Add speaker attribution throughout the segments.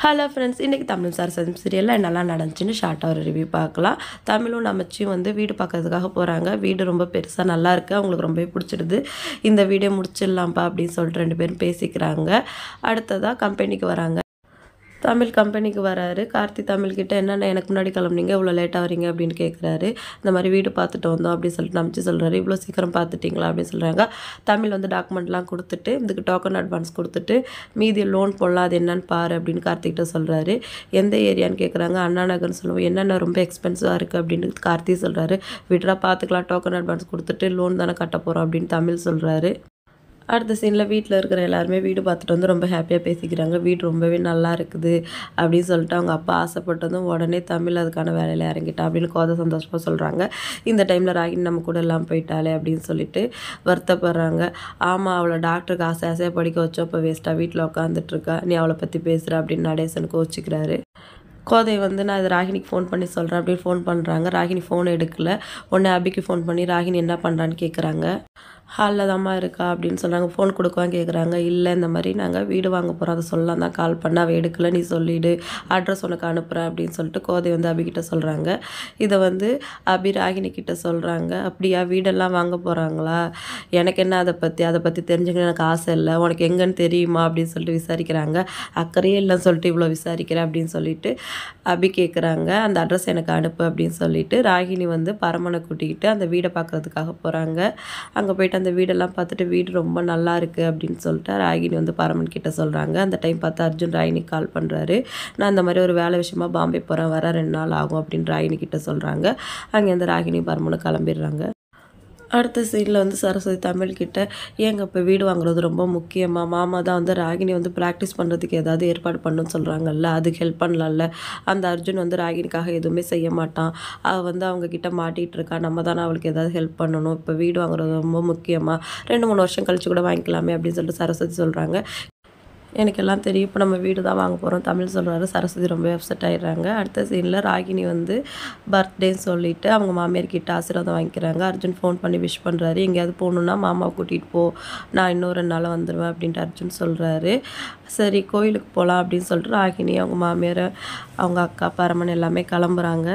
Speaker 1: Hello friends, இன்றைக்கி தமிழ் சரஸ்வதி சீரியலில் என்னெல்லாம் நடந்துச்சுன்னு ஷார்ட்டாக ஒரு ரிவ்யூ பார்க்கலாம். தமிழும் நமச்சியும் வந்து வீடு பார்க்கறதுக்காக போகிறாங்க. வீடு ரொம்ப பெருசாக நல்லா இருக்குது, அவங்களுக்கு ரொம்பவே பிடிச்சிடுது. இந்த வீடியோ முடிச்சிடலாம்ப்பா அப்படின்னு சொல்லிட்டு 2 பேரும் பேசிக்கிறாங்க. அடுத்ததாக கம்பெனிக்கு வராங்க. தமிழ் கம்பெனிக்கு வராரு. கார்த்தி தமிழ்கிட்ட என்னென்ன எனக்கு முன்னாடி கிளம்புனீங்க, இவ்வளோ லேட்டாக வரீங்க அப்படின்னு கேட்குறாரு. இந்த மாதிரி வீடு பார்த்துட்டு வந்தோம் அப்படின்னு சொல்லிட்டு நம்பிச்சு சொல்கிறாரு. இவ்வளோ சீக்கிரம் பார்த்துட்டிங்களா அப்படின்னு சொல்கிறாங்க. தமிழ் வந்து டாக்குமெண்ட்லாம் கொடுத்துட்டு இதுக்கு டோக்கன் அட்வான்ஸ் கொடுத்துட்டு மீதி லோன் போடலாம், அது என்னன்னு பாரு அப்படின்னு கார்த்திகிட்ட சொல்கிறாரு. எந்த ஏரியான்னு கேட்குறாங்க. அண்ணா நகர்னு சொல்லுவோம். என்னென்ன ரொம்ப எக்ஸ்பென்சிவாக இருக்குது அப்படின்னு கார்த்தி சொல்கிறாரு. விட்ரா பார்த்துக்கலாம், டோக்கன் அட்வான்ஸ் கொடுத்துட்டு லோன் தானே கட்ட போகிறோம் அப்படின்னு தமிழ் சொல்கிறாரு. அடுத்த சீனில் வீட்டில் இருக்கிற எல்லாருமே வீடு பார்த்துட்டு வந்து ரொம்ப ஹாப்பியாக பேசிக்கிறாங்க. வீடு ரொம்பவே நல்லா இருக்குது அப்படின்னு சொல்லிட்டு அவங்க அப்பா ஆசைப்பட்டதும் உடனே தமிழ் அதுக்கான வேலையில் இறங்கிட்டா அப்படின்னு கோதை சந்தோஷமாக சொல்கிறாங்க. இந்த டைமில் ராகினி நம்ம கூட எல்லாம் போயிட்டாலே அப்படின்னு சொல்லிட்டு வருத்தப்படுறாங்க. ஆமாம், அவளை டாக்டருக்கு ஆசையாக படிக்க வச்சோம், இப்போ வேஸ்ட்டாக வீட்டில் உட்காந்துட்ருக்கா, நீ அவளை பற்றி பேசுகிற அப்படின்னு நடேசன் கோச்சிக்கிறாரு. கோதை வந்து நான் இது ராகினிக்கு ஃபோன் பண்ணி சொல்கிறேன் அப்படின்னு ஃபோன் பண்ணுறாங்க. ராகினி ஃபோன் எடுக்கல. உடனே அபிக்கு ஃபோன் பண்ணி ராகினி என்ன பண்ணுறான்னு கேட்குறாங்க. ஹாலில் தாம்மா இருக்கா அப்படின்னு சொல்கிறாங்க. ஃபோன் கொடுக்குவான்னு கேட்குறாங்க. இல்லை, இந்த மாதிரி நாங்கள் வீடு வாங்க போகிறோம், அதை சொல்லலாம் தான் கால் பண்ண, அவள் எடுக்கல, நீ சொல்லிவிடு, அட்ரஸ் உனக்கு அனுப்புகிறேன் அப்படின்னு சொல்லிட்டு கோதை வந்து அபிகிட்ட சொல்கிறாங்க. இதை வந்து அபி ராகினி கிட்ட சொல்கிறாங்க. அப்படியா, வீடெல்லாம் வாங்க போகிறாங்களா, எனக்கு என்ன அதை பற்றி தெரிஞ்சுக்கணும் எனக்கு ஆசை இல்லை, உனக்கு எங்கன்னு தெரியுமா அப்படின்னு சொல்லிட்டு விசாரிக்கிறாங்க. அக்கறையே இல்லைன்னு சொல்லிட்டு இவ்வளோ விசாரிக்கிறேன் அப்படின்னு சொல்லிட்டு அபி கேட்குறாங்க. அந்த அட்ரஸ் எனக்கு அனுப்பு அப்படின்னு சொல்லிட்டு ராகினி வந்து பரமனை கூட்டிக்கிட்டு அந்த வீடை பார்க்குறதுக்காக போகிறாங்க. அங்கே போயிட்டு அந்த வீடெல்லாம் பார்த்துட்டு வீடு ரொம்ப நல்லா இருக்குது அப்படின்னு சொல்லிட்டு ராகினி வந்து பரமன் கிட்ட சொல்கிறாங்க. அந்த டைம் பார்த்து அர்ஜுன் ராகினிக்கு கால் பண்ணுறாரு. நான் இந்த மாதிரி ஒரு வேலை விஷயமா பாம்பே போகிறேன், வர 2 நாள் ஆகும் அப்படின்னு ராகினி கிட்ட சொல்கிறாங்க. அங்கேருந்து ராகினி பரமனும் கிளம்பிடுறாங்க. அடுத்த சீனில் வந்து சரஸ்வதி தமிழ்கிட்ட ஏங்க இப்போ வீடு வாங்குறது ரொம்ப முக்கியமாக, மாமா தான் வந்து ராகினி வந்து ப்ராக்டிஸ் பண்ணுறதுக்கு ஏதாவது ஏற்பாடு பண்ணுன்னு சொல்கிறாங்கல்ல, அதுக்கு ஹெல்ப் பண்ணலாம்ல, அந்த அர்ஜுன் வந்து ராகினிக்காக எதுவுமே செய்ய மாட்டான், அவள் வந்து அவங்கக்கிட்ட மாட்டிகிட்டு இருக்கா, நம்ம தானே அவளுக்கு ஏதாவது ஹெல்ப் பண்ணணும், இப்போ வீடு வாங்குறது ரொம்ப முக்கியமாக, 2-3 வருஷம் கழிச்சு கூட வாங்கிக்கலாமே அப்படின்னு சொல்லிட்டு சரஸ்வதி சொல்கிறாங்க. எனக்கு எல்லாம் தெரியும், இப்போ நம்ம வீடு தான் வாங்க போகிறோம் தமிழ் சொல்கிறாரு. சரஸ்வதி ரொம்ப அப்செட் ஆகிடுறாங்க. அடுத்த சீனில் ராகினி வந்து பர்த்டேன்னு சொல்லிவிட்டு அவங்க மாமியார் கிட்ட ஆசீர்வாதம் வாங்கிக்கிறாங்க. அர்ஜுன் ஃபோன் பண்ணி விஷ் பண்ணுறாரு. எங்கேயாவது போகணுன்னா மாமாவை கூட்டிகிட்டு போ, நான் இன்னும் 2 நாள் வந்துடுவேன் அப்படின்ட்டு அர்ஜுன் சொல்கிறாரு. சரி, கோயிலுக்கு போகலாம் அப்படின்னு சொல்லிட்டு ராகினி அவங்க மாமியார் அவங்க அக்கா பரமன் எல்லாமே கிளம்புறாங்க.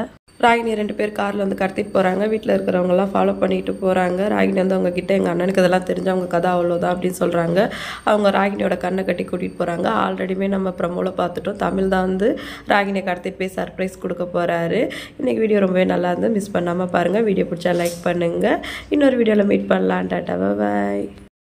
Speaker 1: ராகினி 2 பேர் காரில் வந்து கடத்திட்டு போகிறாங்க. வீட்டில் இருக்கிறவங்கலாம் ஃபாலோ பண்ணிட்டு போகிறாங்க. ராகினி வந்து அவங்க கிட்டே எங்கள் அண்ணனுக்கு இதெல்லாம் தெரிஞ்சு அவங்க கதை அவ்வளோதான் அப்படின்னு சொல்கிறாங்க. அவங்க ராகினியோட கண்ணை கட்டி கூட்டிகிட்டு போகிறாங்க. ஆல்ரெடியுமே நம்ம ப்ரமோவில் பார்த்துட்டோம், தமிழ் தான் வந்து ராகினியை கடத்திட்டு போய் சர்ப்ரைஸ் கொடுக்க போகிறாரு. இன்றைக்கி வீடியோ ரொம்பவே நல்லா இருந்து மிஸ் பண்ணாமல் பாருங்கள். வீடியோ பிடிச்சா லைக் பண்ணுங்கள். இன்னொரு வீடியோவில் மீட் பண்ணலாம். டாட்டா, பாய்.